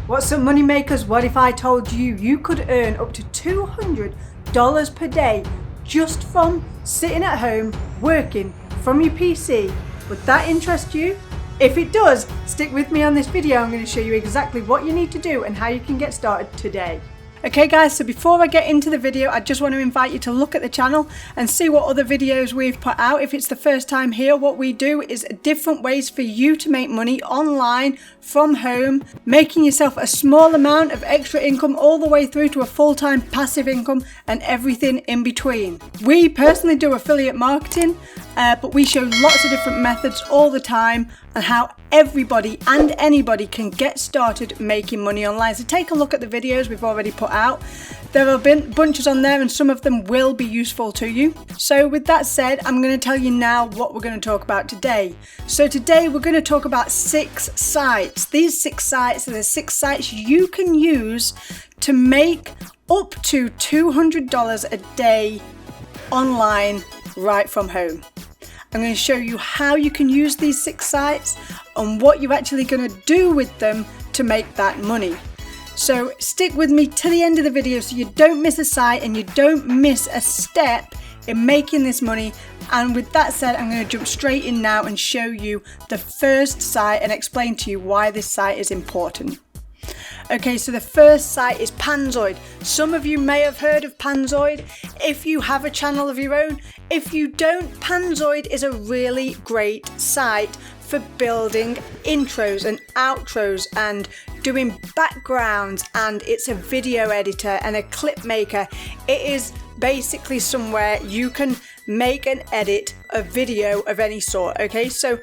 What's up, money makers? What if I told you you could earn up to $200 per day just from sitting at home working from your PC? Would that interest you? If it does, stick with me on this video. I'm going to show you exactly what you need to do and how you can get started today. Okay guys, so before I get into the video, I just want to invite you to look at the channel and see what other videos we've put out. If it's the first time here, what we do is different ways for you to make money online from home, making yourself a small amount of extra income all the way through to a full-time passive income and everything in between. We personally do affiliate marketing, but we show lots of different methods all the time on how everybody and anybody can get started making money online. So take a look at the videos we've already put out. There have been bunches on there and some of them will be useful to you. So with that said, I'm going to tell you now what we're going to talk about today. So today we're going to talk about 6 sites. These 6 sites are the 6 sites you can use to make up to $200 a day online right from home. I'm going to show you how you can use these 6 sites and what you're actually going to do with them to make that money. So stick with me to the end of the video so you don't miss a site and you don't miss a step in making this money. And with that said, I'm going to jump straight in now and show you the first site and explain to you why this site is important. Okay, so the first site is Panzoid. Some of you may have heard of Panzoid if you have a channel of your own. If you don't, Panzoid is a really great site for building intros and outros and doing backgrounds, and it's a video editor and a clip maker. It is basically somewhere you can make and edit a video of any sort. Okay, so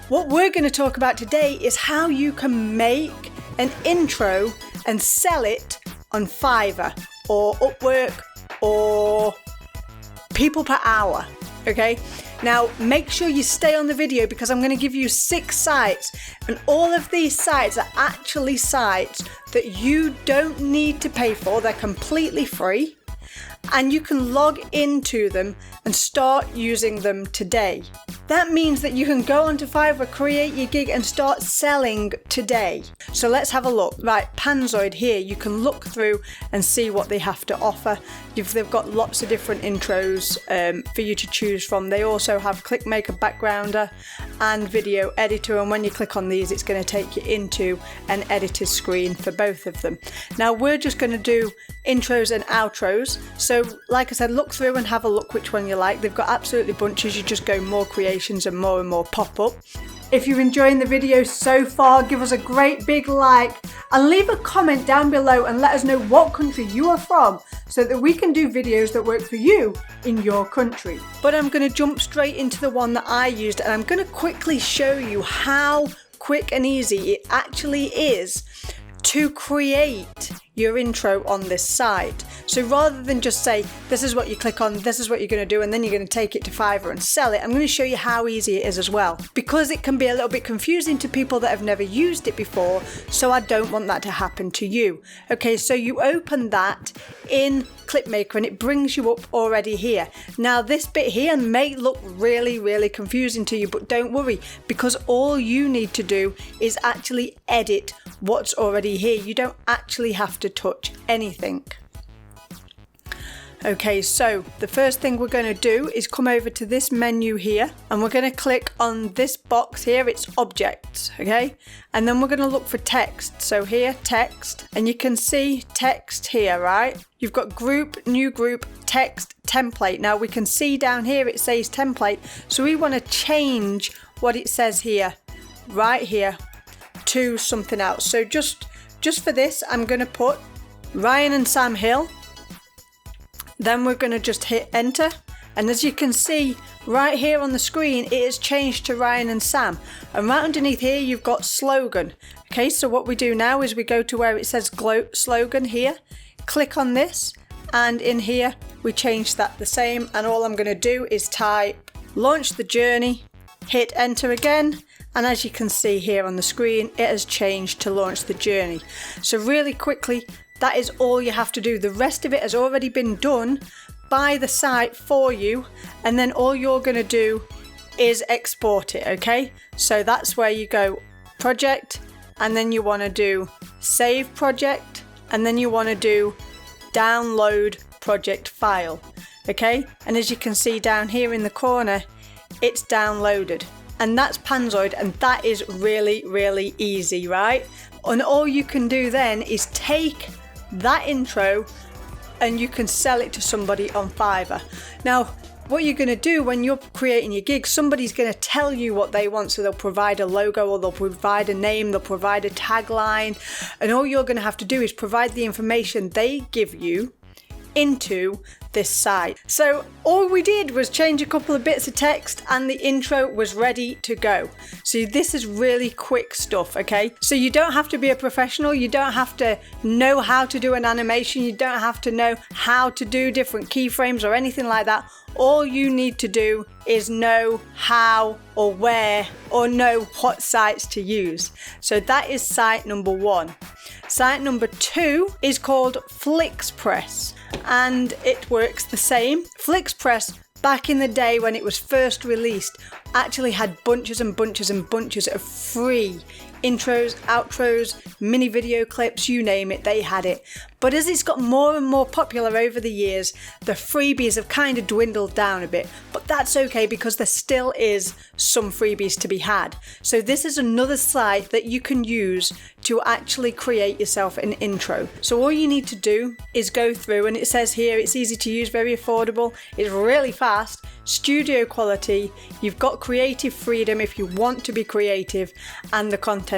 what we're going to talk about today is how you can make an intro and sell it on Fiverr or Upwork or people per hour. Okay, now make sure you stay on the video because I'm going to give you 6 sites, and all of these sites are actually sites that you don't need to pay for. They're completely free and you can log into them and start using them today. That means that you can go onto Fiverr, create your gig and start selling today. So let's have a look. Right, Panzoid here, you can look through and see what they have to offer. They've got lots of different intros for you to choose from. They also have ClickMaker backgrounder and video editor, and when you click on these it's going to take you into an editor's screen for both of them. Now we're just going to do intros and outros. So like I said, look through and have a look which one you like. They've got absolutely bunches. You just go more creations and more pop up. If you're enjoying the video so far, give us a great big like and leave a comment down below and let us know what country you are from so that we can do videos that work for you in your country. But I'm going to jump straight into the one that I used, and I'm going to quickly show you how quick and easy it actually is to create your intro on this site. So rather than just say this is what you click on, this is what you're going to do, and then you're going to take it to Fiverr and sell it, I'm going to show you how easy it is as well, because it can be a little bit confusing to people that have never used it before, so I don't want that to happen to you. Okay, so you open that in Clipmaker and it brings you up already here. Now this bit here may look really confusing to you, but don't worry, because all you need to do is actually edit what's already here. You don't actually have to touch anything. Okay, so the first thing we're going to do is come over to this menu here and we're going to click on this box here. It's objects, okay, and then we're going to look for text. So here, text, and you can see text here, right? You've got group, new group, text, template. Now we can see down here it says template, so we want to change what it says here, right here, to something else. So just for this, I'm going to put Ryan and Sam Hill. Then we're going to just hit enter, and as you can see right here on the screen, it has changed to Ryan and Sam, and right underneath here you've got slogan. Okay, so what we do now is we go to where it says slogan here, click on this, and in here we change that the same, and all I'm going to do is type launch the journey, hit enter again, and as you can see here on the screen, it has changed to launch the journey. So really quickly, that is all you have to do. The rest of it has already been done by the site for you, and then all you're going to do is export it. Okay, so that's where you go, project, and then you want to do save project, and then you want to do download project file. Okay, and as you can see down here in the corner, it's downloaded, and that's Panzoid, and that is really, really easy, right? And all you can do then is take that intro and you can sell it to somebody on Fiverr. Now, what you're going to do when you're creating your gig, somebody's going to tell you what they want. So they'll provide a logo, or they'll provide a name, they'll provide a tagline, and all you're going to have to do is provide the information they give you into this site. So all we did was change a couple of bits of text and the intro was ready to go. So this is really quick stuff, okay? So you don't have to be a professional, you don't have to know how to do an animation, you don't have to know how to do different keyframes or anything like that. All you need to do is know how or where or know what sites to use. So that is site number 1. Site number 2 is called FlixPress, and it works the same. FlixPress, back in the day when it was first released, actually had bunches and bunches and bunches of free intros, outros, mini video clips, you name it, they had it. But as it's got more and more popular over the years, the freebies have kind of dwindled down a bit, but that's okay because there still is some freebies to be had. So this is another site that you can use to actually create yourself an intro. So all you need to do is go through, and it says here it's easy to use, very affordable, it's really fast, studio quality, you've got creative freedom if you want to be creative, and the content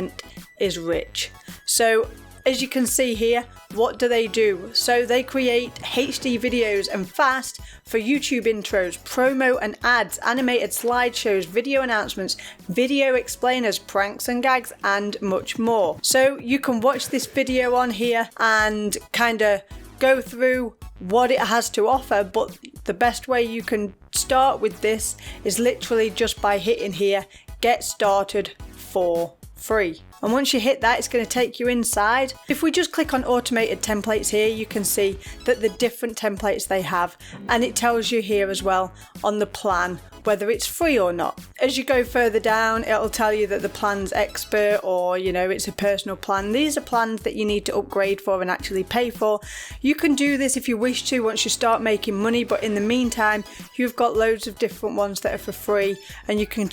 is rich. So as you can see here, what do? So they create HD videos and fast for YouTube intros, promo and ads, animated slideshows, video announcements, video explainers, pranks and gags, and much more. So you can watch this video on here and kind of go through what it has to offer, but the best way you can start with this is literally just by hitting here, get started for free. And once you hit that, it's going to take you inside. If we just click on automated templates here, you can see that the different templates they have, and it tells you here as well on the plan whether it's free or not. As you go further down, it'll tell you that the plan's expert, or it's a personal plan. These are plans that you need to upgrade for and actually pay for. You can do this if you wish to once you start making money, but in the meantime, you've got loads of different ones that are for free, and you can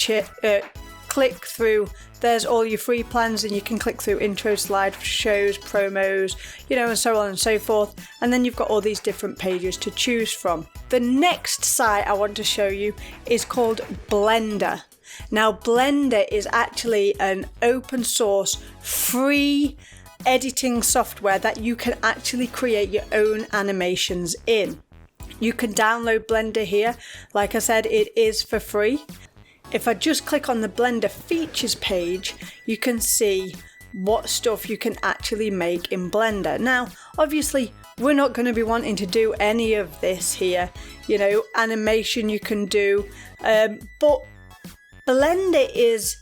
click through. There's all your free plans, and you can click through intro, slide shows, promos, and so on and so forth. And then you've got all these different pages to choose from. The next site I want to show you is called Blender. Now, Blender is actually an open source, free editing software that you can actually create your own animations in. You can download Blender here. Like I said, it is for free. If I just click on the Blender features page, you can see what stuff you can actually make in Blender. Now, obviously, we're not going to be wanting to do any of this here. Animation you can do, but Blender is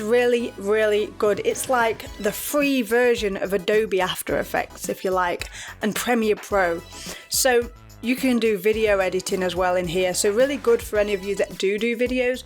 really, really good. It's like the free version of Adobe After Effects, if you like, and Premiere Pro. So you can do video editing as well in here, so really good for any of you that do videos.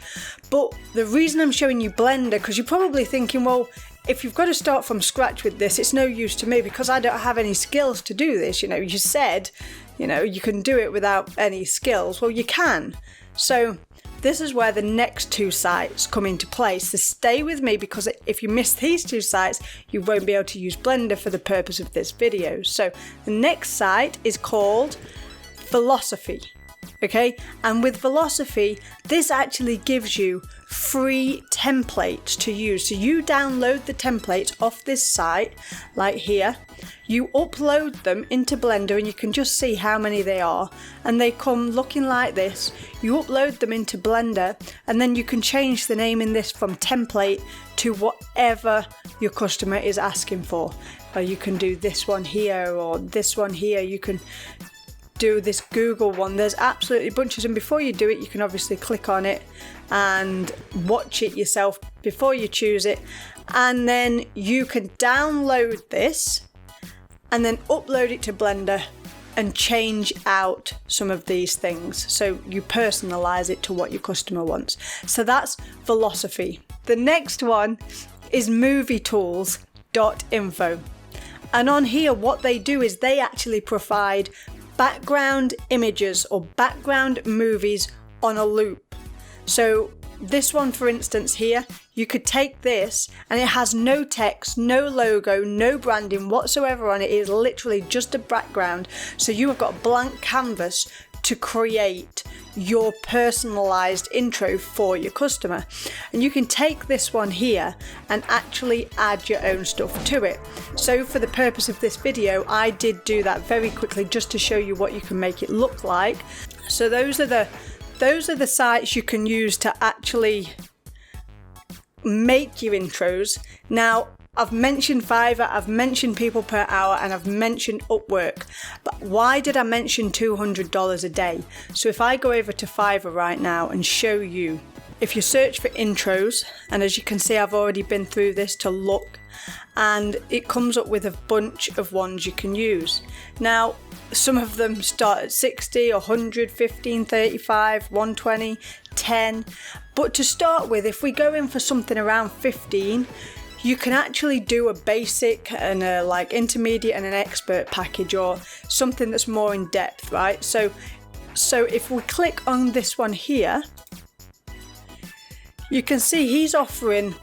But the reason I'm showing you Blender, because you're probably thinking, well, if you've got to start from scratch with this, it's no use to me because I don't have any skills to do this. You said, you can do it without any skills. Well, you can. So this is where the next 2 sites come into place. So stay with me, because if you miss these 2 sites, you won't be able to use Blender for the purpose of this video. So the next site is called Philosophy. Okay, and with Philosophy, this actually gives you free templates to use. So you download the templates off this site, like here, you upload them into Blender, and you can just see how many they are, and they come looking like this. You upload them into Blender, and then you can change the name in this from template to whatever your customer is asking for. Or you can do this one here, or this one here. You can do this Google one. There's absolutely bunches, and before you do it, you can obviously click on it and watch it yourself before you choose it, and then you can download this and then upload it to Blender and change out some of these things, so you personalize it to what your customer wants. So that's Philosophy. The next one is movietools.info. And on here, what they do is they actually provide background images or background movies on a loop. So this one, for instance, here, you could take this and it has no text, no logo, no branding whatsoever on it. It is literally just a background. So you have got a blank canvas to create your personalized intro for your customer. And you can take this one here and actually add your own stuff to it. So for the purpose of this video, I did do that very quickly just to show you what you can make it look like. So those are the sites you can use to actually make your intros. Now, I've mentioned Fiverr, I've mentioned people per hour, and I've mentioned Upwork. But why did I mention $200 a day? So if I go over to Fiverr right now and show you, if you search for intros, and as you can see, I've already been through this to look, and it comes up with a bunch of ones you can use. Now, some of them start at 60, 100, 15, 35, 120, 10. But to start with, if we go in for something around 15, you can actually do a basic and a like intermediate and an expert package, or something that's more in depth, right? So if we click on this one here, you can see he's offering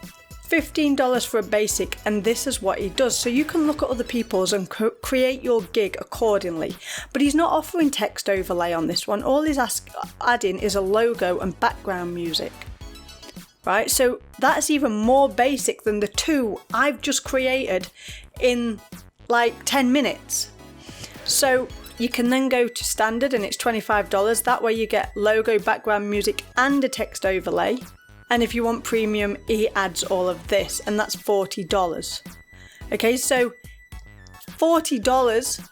$15 for a basic, and this is what he does. So you can look at other people's and create your gig accordingly. But he's not offering text overlay on this one. All he's adding is a logo and background music. Right, so that's even more basic than the two I've just created in like 10 minutes. So you can then go to standard and it's $25. That way you get logo, background music and a text overlay. And if you want premium, he adds all of this, and that's $40. Okay, so $40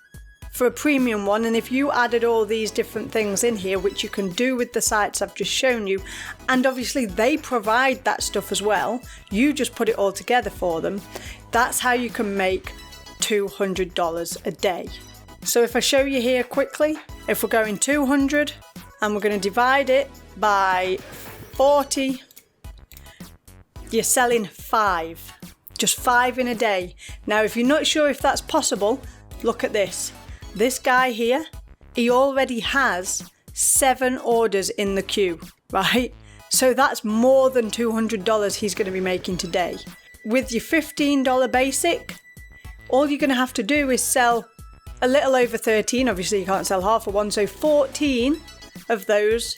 for a premium one, and if you added all these different things in here, which you can do with the sites I've just shown you, and obviously they provide that stuff as well, you just put it all together for them, that's how you can make $200 a day. So if I show you here quickly, if we're going 200 and we're going to divide it by 40, you're selling 5, just 5 in a day. Now, if you're not sure if that's possible, look at this. This guy here, he already has 7 orders in the queue, right? So that's more than $200 he's going to be making today. With your $15 basic, all you're going to have to do is sell a little over 13. Obviously, you can't sell half of one, so 14 of those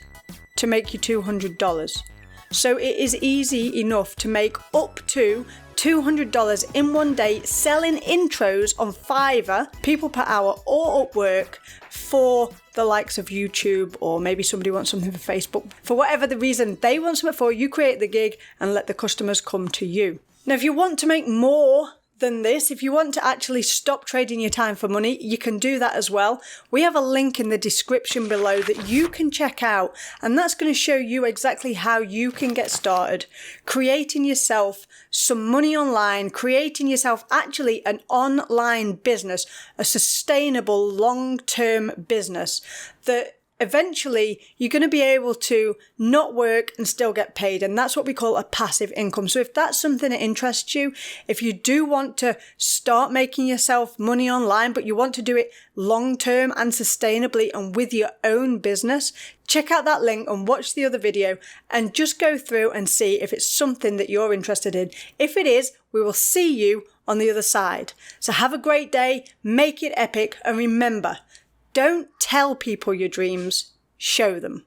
to make you $200. So it is easy enough to make up to $200 in one day selling intros on Fiverr, people per hour, or Upwork for the likes of YouTube, or maybe somebody wants something for Facebook. For whatever the reason they want something for, you create the gig and let the customers come to you. Now, if you want to make more than this, if you want to actually stop trading your time for money, you can do that as well. We have a link in the description below that you can check out, and that's going to show you exactly how you can get started creating yourself some money online, creating yourself actually an online business, a sustainable long-term business that eventually you're going to be able to not work and still get paid. And that's what we call a passive income. So if that's something that interests you, if you do want to start making yourself money online, but you want to do it long term and sustainably and with your own business, check out that link and watch the other video and just go through and see if it's something that you're interested in. If it is, we will see you on the other side. So have a great day, make it epic, and remember, don't tell people your dreams, show them.